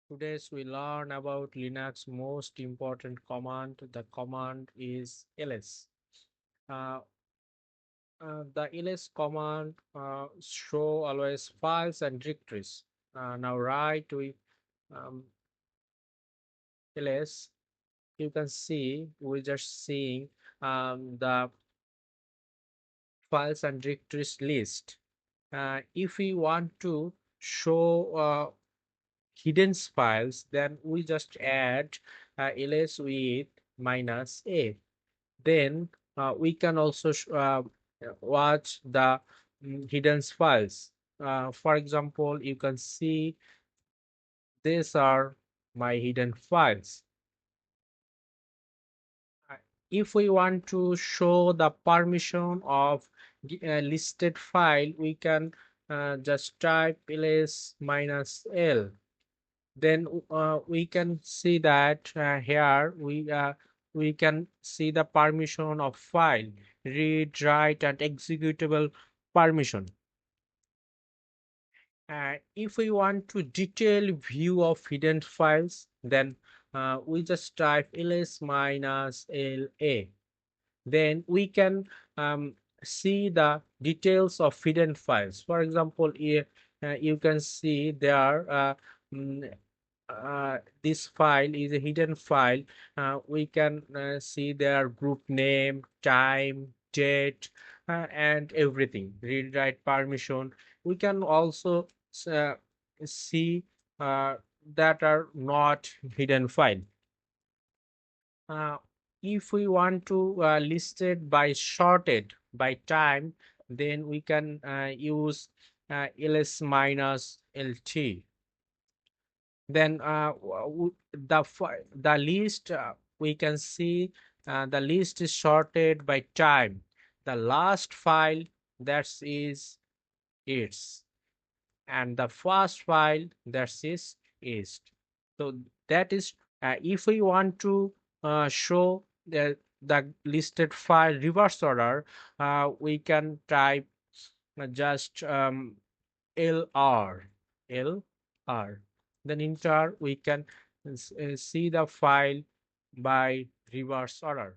Today we learn about Linux most important command. The command is ls. Uh, the ls command show always files and directories. Now right we um, ls. You can see we're just seeing the files and directories list. If we want to show hidden files, then we just add ls with -a. Then we can also watch the hidden files. For example, you can see these are my hidden files. Uh, If we want to show the permission of listed file, we can just type ls-l. Then we can see that here we can see the permission of file, read, write, and executable permission. If we want to detailed view of hidden files, then we just type ls-la. Then we can um, see the details of hidden files. For example, here you can see there mm, this file is a hidden file. We can see their group name, time, date, and everything. Read, write permission. We can also uh, see uh, that are not hidden file. Uh, if we want to list it by sorted by time, then we can use ls minus lt. Then the list we can see the list is sorted by time. The last file that is its, and the first file that is. So that is if we want to show the listed file reverse order, we can type just lr. Then enter, we can see the file by reverse order.